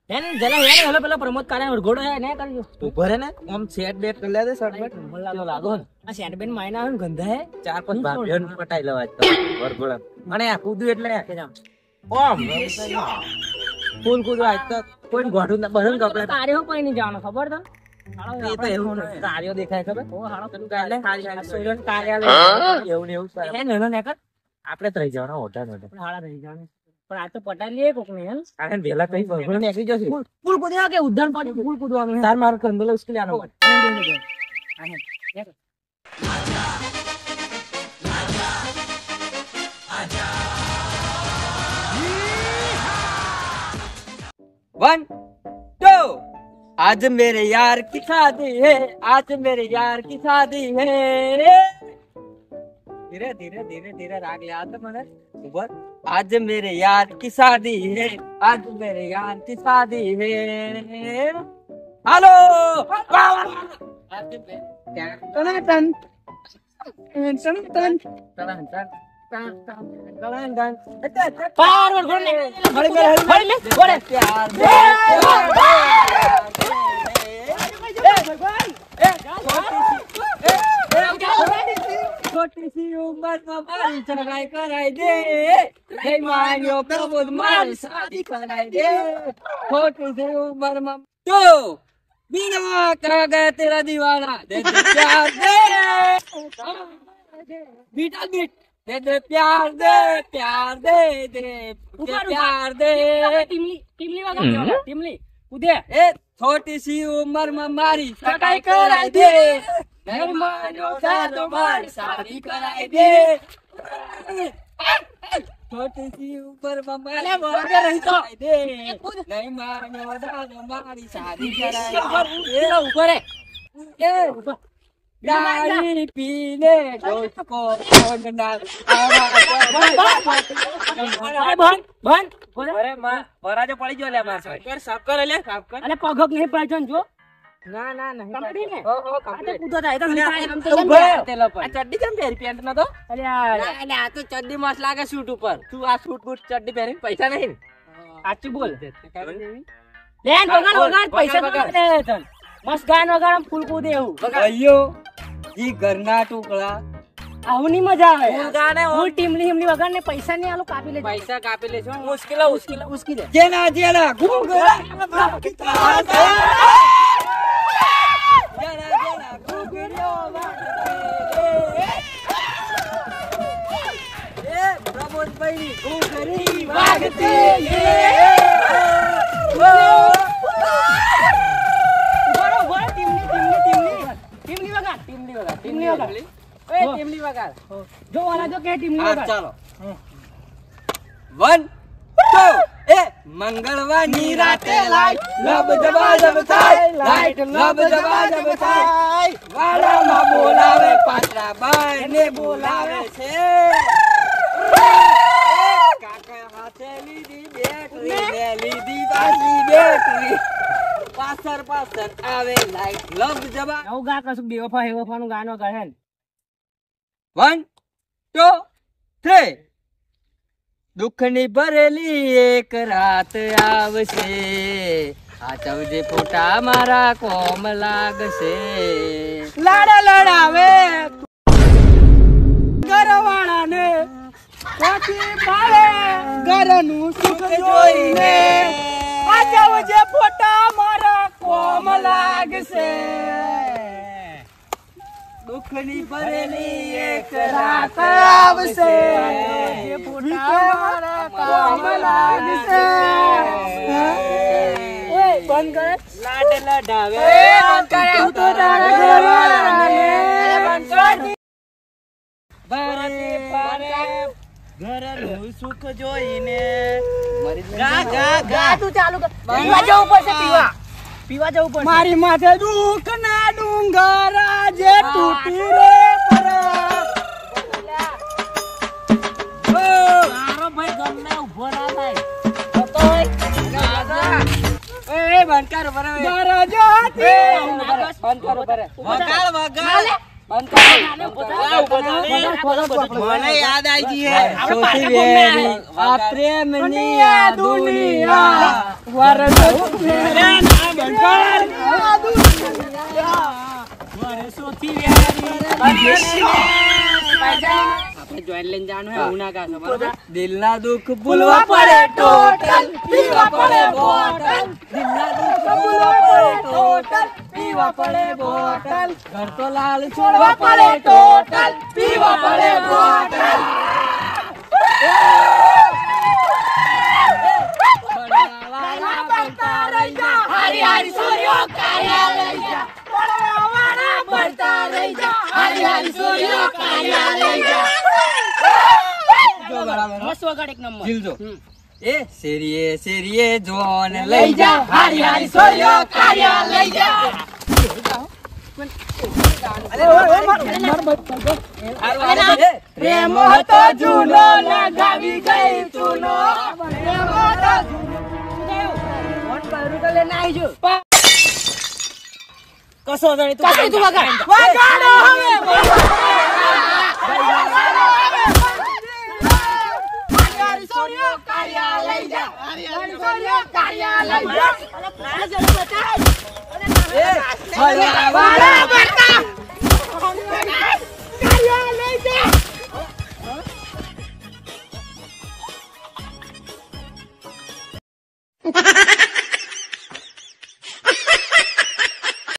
એને જલા યાર હેલો પેલો પ્રમોદ કારે વરઘોડો હે ને કરજો ઉભો રે ને આમ સેટ બેટ કરી લે દે શર્ટ બેટ લાગો લાગો આ સેટ બેન માઈના આવે ને ગંધા હે 4-5 ભાભીઓને પટાઈ લેવા જ વરઘોડા અને આ કૂદું એટલે ઓમ ફૂલ કૂદું આજ તો કોઈ ગોઠું ના બહન કપડા કાર્યો કોઈ નહીં જાણો ખબર તો એ તો એવું નથી કાર્યો દેખાય ખબર ઓ હાડો પેલું કાલે સોયરન કાર્યાલય એવું ને એવું સારું. હે નેનો નેકર આપણે તો રહી જવાના હોટા નોટા હાડા રહી જાણે પણ આ તો પટાઈ લે કોક ને એમ આને વેલા કઈ વરઘોડા નીકળી જશે ફૂલ કૂદવા કે ઉદ્ધાન પાડી ફૂલ કૂદવાનું તાર માર કંદોલો ઉસ્કલી આનો वन टू आज मेरे यार की शादी है आज मेरे यार की शादी है धीरे धीरे धीरे धीरे राग ले आता मैंने ऊपर आज मेरे यार की शादी है आज मेरे यार की शादी है हेलो પાર વરઘોડો ને હળી લે ગોળે प्यार छोटी सी उम्र में मारी चढ़ाई कराई दे नहीं मांगो प्रभु मारी शादी कराई दे छोटी सी उम्र में तो बिना कहा गया तेरा दीवाना दे दे प्यार दे बीटा बीट दे दे प्यार दे प्यार दे ટીમલી ટીમલી વગર ટીમલી કૂદે ए छोटी सी उम्र में मारी सगाई कराई दे नहीं मानो तो मारी शादी कराई दे छोटी सी उम्र में मारी सगाई दे नहीं मानो तो मारी शादी कराई दे ઉપર હે ए दाढ़ी पीने को छोड़ना અરે બન બન अरे मां वराજો પડી ગયો લે માર કર સાફ કર લે સાફ કર અરે પગક નહીં પાછન જો ના ના નહીં કંપની ને ઓ આ તો કમ્પ્લીટ કૂદો થાય તો આમ તો ઉભો રહે તેલો પર આ ચડ્ડી કેમ પહેરી પેન્ટ ન તો અરે યાર એટલે આ તો ચડ્ડી મસ્ત લાગે સૂટ ઉપર તું આ સૂટ બૂટ ચડ્ડી પહેરીને પૈસા નહીં સાચું બોલ લેન વગાડ વગાડ પૈસા તો દે તન મસ્ત ગાન વગાડ ફૂલ કૂદે એવું ભાઈઓ ઈ ઘરના ટુકડા આવું ની મજા આવે ફૂલ ગાને ફૂલ ટીમલી હિમલી વગાડ ને પૈસા ની આલો કાપી લે પૈસા કાપી લેજો મુશ્કેલ ઉસકી દે જેના જેના ઘૂંઘરા જેના જેના ઘૂંઘર્યો વાગતે એ પ્રમોદભાઈ ઘૂંઘરી વાગતે ટીમલી વગાડ જો વાલા જો કે ટીમલી વગાડ ચાલો 1 2 એ મંગળવારની રાતે લાઈટ લબ જબા જબ થાય લાઈટ લબ જબા જબ થાય વાડામાં બોલાવે પાત્રા બાઈ ને બોલાવે છે કાકા હાથે લીધી બેટરી ને લીધી પાછી બેટરી પાછળ પાછળ આવે લાઈટ લબ જબા આવું ગા કશું બેવફા હેવફાનું ગાનો ગાહે 1 2 3 દુઃખની ભરેલી એક રાત આવશે સાચવજે ફોટા મારા કોમ લાગશે લાડા લડાવે ઘરવાળાને પછી પાડે ઘરનું સુખ જોઈને સાચવજે ફોટા મારા કોમ લાગશે દુઃખની ભરેલી એક રાત આવશે બંધ કરે લાડ લડાવે ઘરનું સુખ જોઈને ગા ગા ગા તું ચાલુ કર પીવા જવું પડશે પીવા જવું પડશે મારી માથે દુઃખ ના ડુંગર જે તૂટી રે મારો ભાઈ ગમે ઉભો ના થાય બંધ કરો બરાબર બંધ કરો બરાબર વગાડ વગાડ બંધ કરો. મને યાદ આવી ગઈ હે સૌથી વહેલી આ પ્રેમની આ દુનિયા વરસું ફેરે ના બંકર આ દુનિયા વરસોથી વેરી આપણે જોઈન લઈને જાણું હે ઉના કા બરોબર દિલના દુઃખ ભૂલવા પડે ટોટલ પીવા પડે બોટલ દિલના દુઃખ ભૂલવા પડે ટોટલ પીવા પડે બોટલ ઘર તો લાલ છોડવા પડે ટોટલ પીવા પડે બોટલ પડવાવાળા બનતા રહી જા હારી હારી સૂર્યો કાર્યાલય જા પડવાવાળા બનતા રહી જા હારી હારી સૂર્યો કાર્યાલય જા જો બરાબર મસ્ત વગાડ એક નંબર જીલજો એ શેરીએ જોન લઈ જા હારી હારી સૂર્યો કાર્યાલય જા પ્રેમ હતો જૂનો લગાવી ગઈ ચૂનો પ્રેમ હતો કશો તું વગાડ વગાડો હવે હારી સૂર્યો કાર્યાલય જા હારી સૂર્યો કાર્યાલય જા એ વાળા